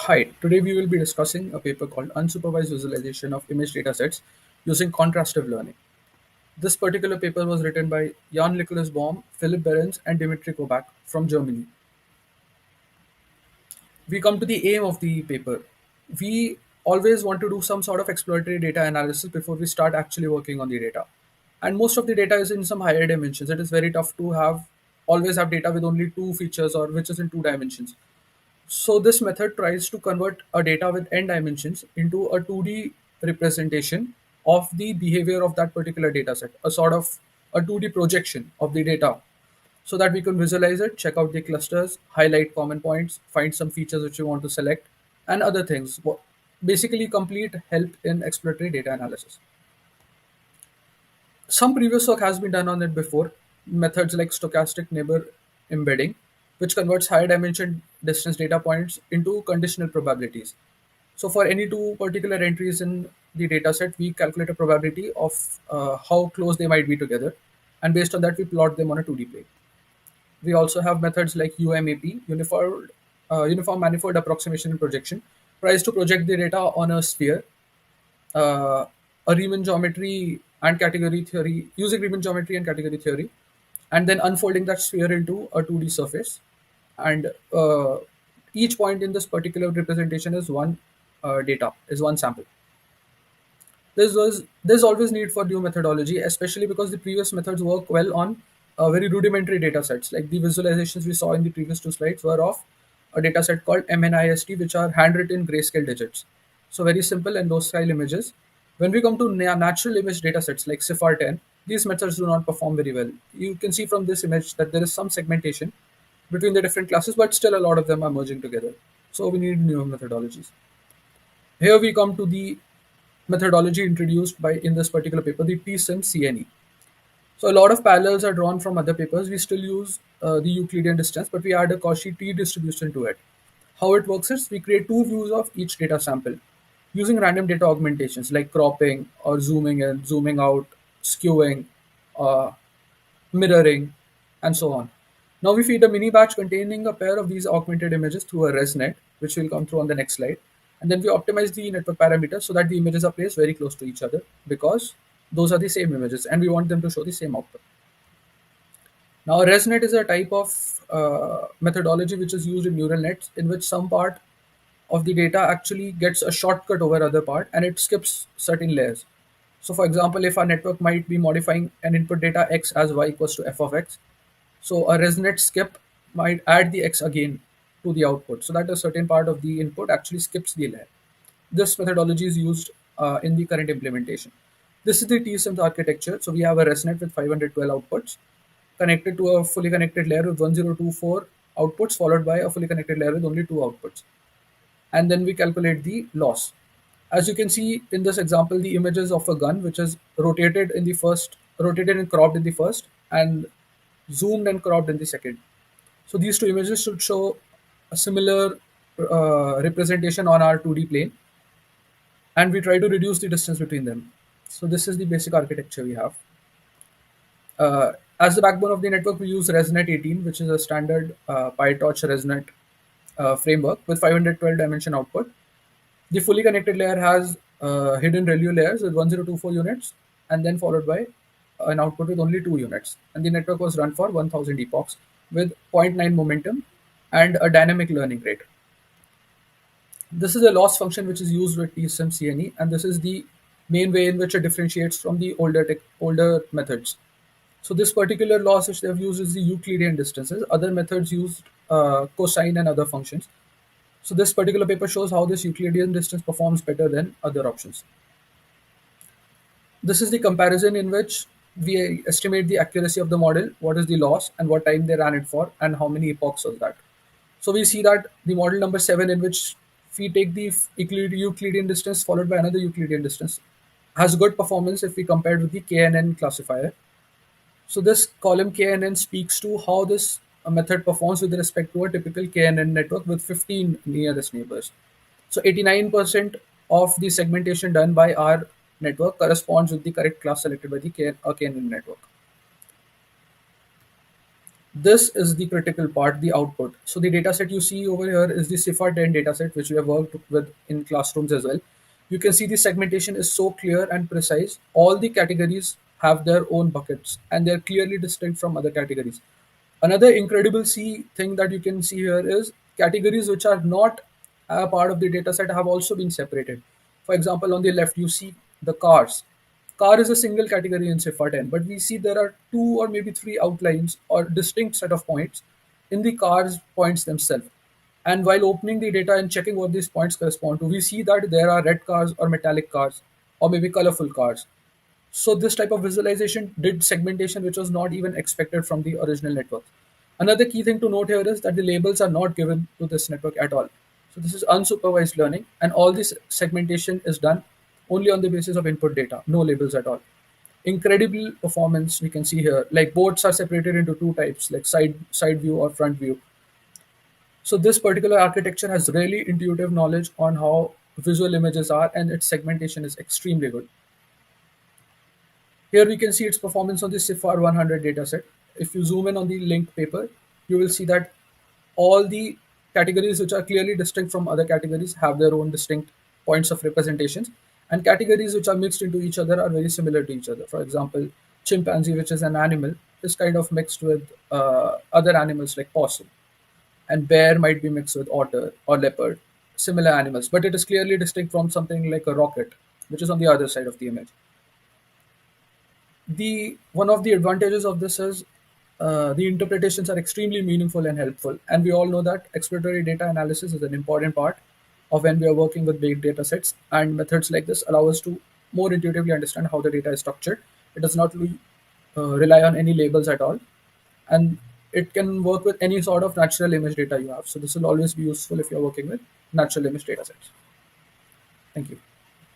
Hi, today we will be discussing a paper called Unsupervised Visualization of Image Datasets using Contrastive Learning. This particular paper was written by Niklas Böhm, Philipp Berens, and Dmitry Kobak from Germany. We come to the aim of the paper. We always want to do some sort of exploratory data analysis before we start actually working on the data. And most of the data is in some higher dimensions. It is very tough to always have data with only two features or which is in two dimensions. So this method tries to convert a data with n dimensions into a 2D representation of the behavior of that particular data set, a sort of a 2D projection of the data so that we can visualize it, check out the clusters, highlight common points, find some features which we want to select, and other things. Basically, complete help in exploratory data analysis. Some previous work has been done on it before. Methods like stochastic neighbor embedding, which converts higher dimension distance data points into conditional probabilities. So for any two particular entries in the dataset, we calculate a probability of how close they might be together, and based on that, we plot them on a 2D plane. We also have methods like UMAP, Uniform Manifold Approximation and Projection, tries to project the data on a sphere, a Riemann geometry and category theory, using Riemann geometry and category theory, and then unfolding that sphere into a 2D surface. And each point in this particular representation is one sample. There's always need for new methodology, especially because the previous methods work well on very rudimentary data sets. Like the visualizations we saw in the previous two slides were of a data set called MNIST, which are handwritten grayscale digits. So very simple and low scale images. When we come to natural image data sets like CIFAR 10, these methods do not perform very well. You can see from this image that there is some segmentation between the different classes, but still a lot of them are merging together. So we need new methodologies. Here we come to the methodology introduced by in this particular paper, the T-SIM CNE. So a lot of parallels are drawn from other papers. We still use the Euclidean distance, but we add a Cauchy T distribution to it. How it works is we create two views of each data sample using random data augmentations like cropping or zooming in, zooming out, skewing, uh, mirroring, and so on. Now we feed a mini batch containing a pair of these augmented images through a ResNet, which will come through on the next slide. And then we optimize the network parameters so that the images are placed very close to each other because those are the same images and we want them to show the same output. Now, ResNet is a type of methodology which is used in neural nets in which some part of the data actually gets a shortcut over other part and it skips certain layers. So, for example, if our network might be modifying an input data x as y equals to f of x, so a ResNet skip might add the x again to the output so that a certain part of the input actually skips the layer. This methodology is used in the current implementation. This is the TSIMS architecture. So we have a ResNet with 512 outputs connected to a fully connected layer with 1024 outputs followed by a fully connected layer with only two outputs. And then we calculate the loss. As you can see in this example, the images of a gun which is rotated and cropped in the first, and zoomed and cropped in the second. So these two images should show a similar representation on our 2D plane, and we try to reduce the distance between them. So this is the basic architecture we have. As the backbone of the network, we use ResNet 18, which is a standard PyTorch ResNet framework with 512 dimension output. The fully connected layer has hidden ReLU layers with 1024 units, and then followed by an output with only 2 units. And the network was run for 1000 epochs with zero point 0.9 momentum and a dynamic learning rate. This is a loss function which is used with TSIM CNE, and this is the main way in which it differentiates from the older methods. So this particular loss which they have used is the Euclidean distances. Other methods used cosine and other functions. So this particular paper shows how this Euclidean distance performs better than other options. This is the comparison in which we estimate the accuracy of the model, what is the loss, and what time they ran it for, and how many epochs was that. So we see that the model number 7, in which we take the Euclidean distance followed by another Euclidean distance, has good performance if we compare it with the KNN classifier. So this column KNN speaks to how this method performs with respect to a typical KNN network with 15 nearest neighbors. So 89% of the segmentation done by our network corresponds with the correct class selected by the KNN network. This is the critical part, the output. So the dataset you see over here is the CIFAR 10 dataset, which we have worked with in classrooms as well. You can see the segmentation is so clear and precise. All the categories have their own buckets and they're clearly distinct from other categories. Another incredible see thing that you can see here is categories which are not a part of the dataset have also been separated. For example, on the left, you see the cars. Car is a single category in CIFAR 10, but we see there are two or maybe three outlines or distinct set of points in the cars points themselves. And while opening the data and checking what these points correspond to, we see that there are red cars or metallic cars or maybe colorful cars. So this type of visualization did segmentation which was not even expected from the original network. Another key thing to note here is that the labels are not given to this network at all. So this is unsupervised learning, and all this segmentation is done only on the basis of input data, no labels at all. Incredible performance we can see here. Like boards are separated into two types, like side view or front view. So this particular architecture has really intuitive knowledge on how visual images are, and its segmentation is extremely good. Here we can see its performance on the CIFAR 100 dataset. If you zoom in on the linked paper, you will see that all the categories which are clearly distinct from other categories have their own distinct points of representations, and categories which are mixed into each other are very similar to each other. For example, chimpanzee, which is an animal, is kind of mixed with other animals like possum, and bear might be mixed with otter or leopard, similar animals, but it is clearly distinct from something like a rocket, which is on the other side of the image. The one of the advantages of this is the interpretations are extremely meaningful and helpful, and we all know that exploratory data analysis is an important part of when we are working with big data sets, and methods like this allow us to more intuitively understand how the data is structured. It does not rely on any labels at all, and it can work with any sort of natural image data you have. So this will always be useful if you're working with natural image data sets. Thank you.